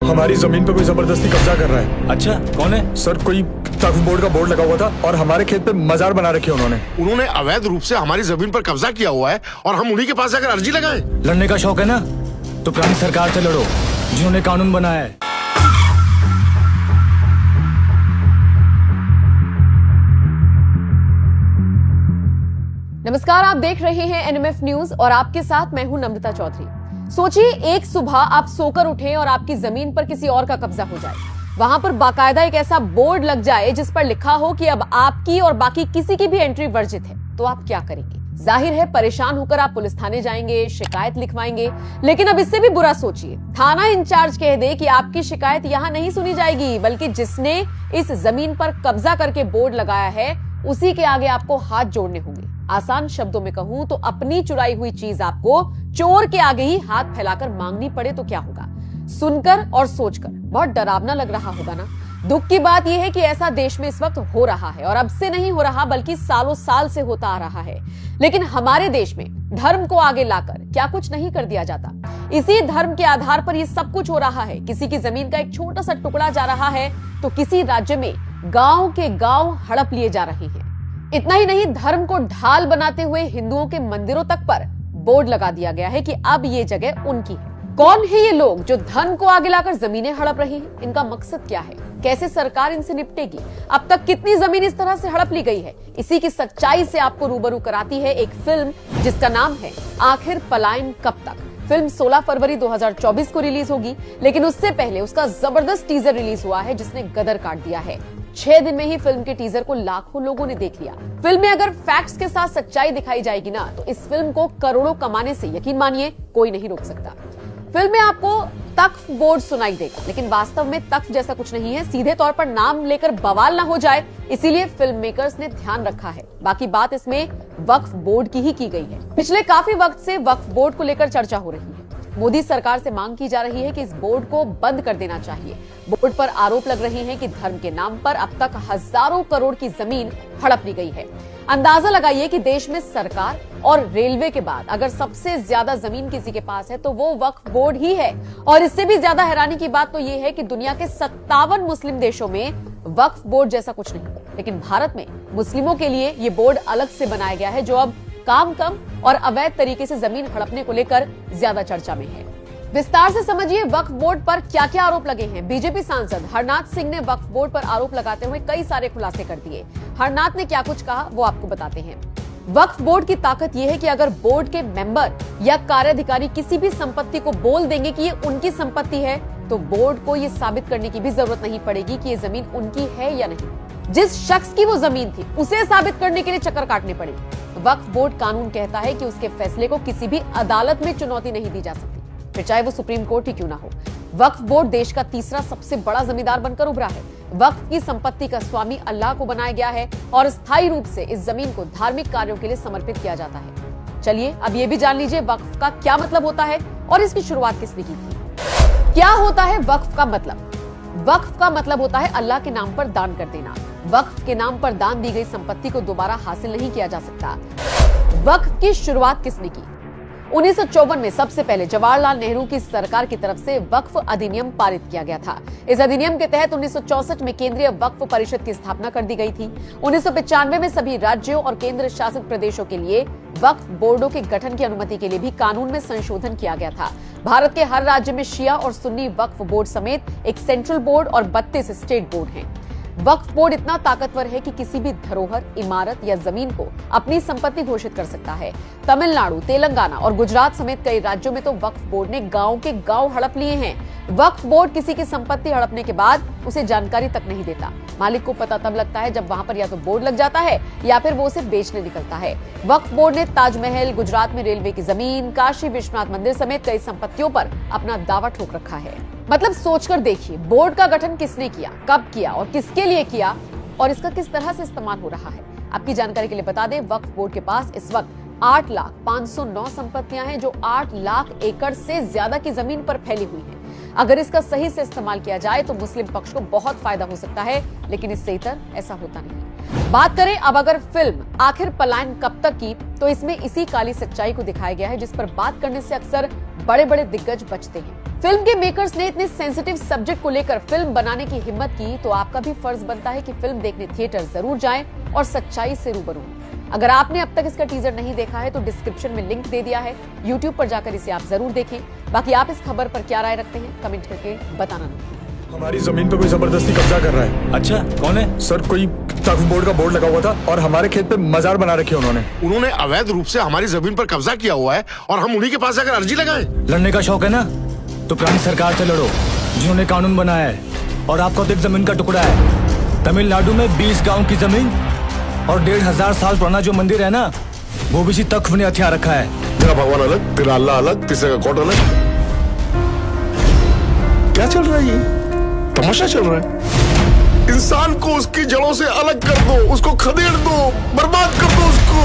हमारी जमीन पे कोई जबरदस्ती कब्जा कर रहा है। अच्छा, कौन है? सर, कोई वक्फ बोर्ड का बोर्ड लगा हुआ था और हमारे खेत पे मजार बना रखे उन्होंने अवैध रूप से हमारी जमीन पर कब्जा किया हुआ है और हम उन्हीं के पास जाकर अर्जी लगाएं। लड़ने का शौक है ना, तो पुरानी सरकार से लड़ो जिन्होंने कानून बनाया है। नमस्कार, आप देख रहे हैं एनएमएफ न्यूज और आपके साथ मैं हूं नम्रता चौधरी। सोचिए, एक सुबह आप सोकर उठे और आपकी जमीन पर किसी और का कब्जा हो जाए। वहां पर बाकायदा एक ऐसा बोर्ड लग जाए जिस पर लिखा हो कि अब आपकी और बाकी किसी की भी एंट्री वर्जित है। तो आप क्या करेंगे? जाहिर है, परेशान होकर आप पुलिस थाने जाएंगे, शिकायत लिखवाएंगे। लेकिन अब इससे भी बुरा सोचिए, थाना इंचार्ज कह दे कि आपकी शिकायत यहां नहीं सुनी जाएगी, बल्कि जिसने इस जमीन पर कब्जा करके बोर्ड लगाया है उसी के आगे आपको हाथ जोड़ने होंगे। आसान शब्दों में कहूं तो अपनी चुराई हुई चीज आपको चोर के आगे ही हाथ फैलाकर मांगनी पड़े तो क्या होगा? सुनकर और सोचकर बहुत डरावना लग रहा होगा ना। दुख की बात यह है कि ऐसा देश में इस वक्त हो रहा है, और अब से नहीं हो रहा बल्कि सालों साल से होता आ रहा है। लेकिन हमारे देश में धर्म को आगे लाकर क्या कुछ नहीं कर दिया जाता? इसी धर्म के आधार पर यह सब कुछ हो रहा है। किसी की जमीन का एक छोटा सा टुकड़ा जा रहा है तो किसी राज्य में गांव के गांव हड़प लिए जा रहे हैं। इतना ही नहीं, धर्म को ढाल बनाते हुए हिंदुओं के मंदिरों तक पर बोर्ड लगा दिया गया है कि अब ये जगह उनकी है। कौन है ये लोग जो धन को आगे लाकर जमीनें हड़प रही हैं? इनका मकसद क्या है? कैसे सरकार इनसे निपटेगी? अब तक कितनी जमीन इस तरह से हड़प ली गई है? इसी की सच्चाई से आपको रूबरू कराती है एक फिल्म जिसका नाम है आखिर पलायन कब तक। फिल्म 16 फरवरी 2024 को रिलीज होगी, लेकिन उससे पहले उसका जबरदस्त टीजर रिलीज हुआ है जिसने गदर काट दिया है। 6 दिन में ही फिल्म के टीजर को लाखों लोगों ने देख लिया। फिल्म में अगर फैक्ट्स के साथ सच्चाई दिखाई जाएगी ना, तो इस फिल्म को करोड़ों कमाने से यकीन मानिए कोई नहीं रोक सकता। फिल्म में आपको तख्फ बोर्ड सुनाई देगा, लेकिन वास्तव में तख्फ जैसा कुछ नहीं है। सीधे तौर पर नाम लेकर बवाल ना हो जाए, इसीलिए फिल्म मेकर्स ने ध्यान रखा है। बाकी बात इसमें वक्फ बोर्ड की ही की गई है। पिछले काफी वक्त से वक्फ बोर्ड को लेकर चर्चा हो रही है। मोदी सरकार से मांग की जा रही है कि इस बोर्ड को बंद कर देना चाहिए। बोर्ड पर आरोप लग रहे हैं कि धर्म के नाम पर अब तक हजारों करोड़ की जमीन हड़प ली गई है। अंदाजा लगाइए कि देश में सरकार और रेलवे के बाद अगर सबसे ज्यादा जमीन किसी के पास है तो वो वक्फ बोर्ड ही है। और इससे भी ज्यादा हैरानी की बात तो ये है कि दुनिया के 57 मुस्लिम देशों में वक्फ बोर्ड जैसा कुछ नहीं, लेकिन भारत में मुस्लिमों के लिए ये बोर्ड अलग से बनाया गया है, जो अब काम कम और अवैध तरीके से जमीन हड़पने को लेकर ज्यादा चर्चा में है। विस्तार से समझिए वक्फ बोर्ड पर क्या क्या आरोप लगे हैं। बीजेपी सांसद हरनाथ सिंह ने वक्फ बोर्ड पर आरोप लगाते हुए कई सारे खुलासे कर दिए। हरनाथ ने क्या कुछ कहा वो आपको बताते हैं। वक्फ बोर्ड की ताकत यह है कि अगर बोर्ड के मेंबर या कार्याधिकारी किसी भी संपत्ति को बोल देंगे कि ये उनकी संपत्ति है, तो बोर्ड को ये साबित करने की भी जरूरत नहीं पड़ेगी कि ये जमीन उनकी है या नहीं। जिस शख्स की वो जमीन थी उसे साबित करने के लिए चक्कर काटने पड़ेंगे। वक्फ बोर्ड कानून कहता है कि उसके फैसले को किसी भी अदालत में चुनौती नहीं दी जा सकती, फिर चाहे वो सुप्रीम कोर्ट ही क्यों ना हो। वक्फ बोर्ड देश का तीसरा सबसे बड़ा जमींदार बनकर उभरा है। वक्फ की संपत्ति का स्वामी अल्लाह को बनाया गया है और स्थायी रूप से इस जमीन को धार्मिक कार्यों के लिए समर्पित किया जाता है। चलिए अब ये भी जान लीजिए वक्फ का क्या मतलब होता है और इसकी शुरुआत किसने की थी। क्या होता है वक्फ का मतलब? वक्फ का मतलब होता है अल्लाह के नाम पर दान कर देना। वक्फ के नाम पर दान दी गई संपत्ति को दोबारा हासिल नहीं किया जा सकता। वक्फ की शुरुआत किसने की? 1954 में सबसे पहले जवाहरलाल नेहरू की सरकार की तरफ से वक्फ अधिनियम पारित किया गया था। इस अधिनियम के तहत 1964 में केंद्रीय वक्फ परिषद की स्थापना कर दी गई थी। 1995 में सभी राज्यों और केंद्र शासित प्रदेशों के लिए वक्फ बोर्डों के गठन की अनुमति के लिए भी कानून में संशोधन किया गया था। भारत के हर राज्य में शिया और सुन्नी वक्फ बोर्ड समेत एक सेंट्रल बोर्ड और 32 स्टेट बोर्ड हैं। वक्फ बोर्ड इतना ताकतवर है कि किसी भी धरोहर, इमारत या जमीन को अपनी संपत्ति घोषित कर सकता है। तमिलनाडु, तेलंगाना और गुजरात समेत कई राज्यों में तो वक्फ बोर्ड ने गांव के गांव हड़प लिए हैं। वक्फ बोर्ड किसी की संपत्ति हड़पने के बाद उसे जानकारी तक नहीं देता। मालिक को पता तब लगता है जब वहां पर या तो बोर्ड लग जाता है या फिर वो उसे बेचने निकलता है। वक्फ बोर्ड ने ताजमहल, गुजरात में रेलवे की जमीन, काशी विश्वनाथ मंदिर समेत कई संपत्तियों पर अपना दावा ठोक रखा है। मतलब सोचकर देखिए, बोर्ड का गठन किसने किया, कब किया और किसके लिए किया, और इसका किस तरह से इस्तेमाल हो रहा है। आपकी जानकारी के लिए बता दें, वक्फ बोर्ड के पास इस वक्त 8,509 संपत्तियां हैं जो 8 लाख एकड़ से ज्यादा की जमीन पर फैली हुई हैं। अगर इसका सही से इस्तेमाल किया जाए तो मुस्लिम पक्ष को बहुत फायदा हो सकता है, लेकिन इससे इतर ऐसा होता नहीं। बात करें अब अगर फिल्म आखिर पलायन कब तक की, तो इसमें इसी काली सच्चाई को दिखाया गया है जिस पर बात करने से अक्सर बड़े बड़े दिग्गज बचते हैं। फिल्म के मेकर्स ने इतने सेंसिटिव सब्जेक्ट को लेकर फिल्म बनाने की हिम्मत की तो आपका भी फर्ज बनता है कि फिल्म देखने थिएटर जरूर जाएं और सच्चाई से रूबरू हों। अगर आपने अब तक इसका टीजर नहीं देखा है तो डिस्क्रिप्शन में लिंक दे दिया है, यूट्यूब पर जाकर इसे आप जरूर देखें। बाकी आप इस खबर पर क्या राय रखते हैं कमेंट करके बताना नहीं। हमारी जमीन पे कोई जबरदस्ती कब्जा कर रहा है। अच्छा कौन है? सर कोई वक्फ बोर्ड का बोर्ड लगा हुआ था और हमारे खेत पे मजार बना रखी है उन्होंने। उन्होंने अवैध रूप से हमारी जमीन पर कब्जा किया हुआ है और हम उन्हीं के पास जाकर अर्जी लगाएं। लड़ने का शौक है ना, तो पुरानी सरकार से लड़ो जिन्होंने कानून बनाया है। और आपका तो एक जमीन का टुकड़ा है। तमिलनाडु में 20 गांव की जमीन और 1500 साल पुराना जो मंदिर है ना, वो भी इसी तख्फ ने हथियार रखा है। तेरा भगवान अलग, तेरा अल्लाह अलग, तीसरे का कोर्ट अलग। क्या चल रहा है ये? तमाशा चल रहा है। इंसान को उसकी जड़ों से अलग कर दो, उसको खदेड़ दो, बर्बाद कर दो उसको।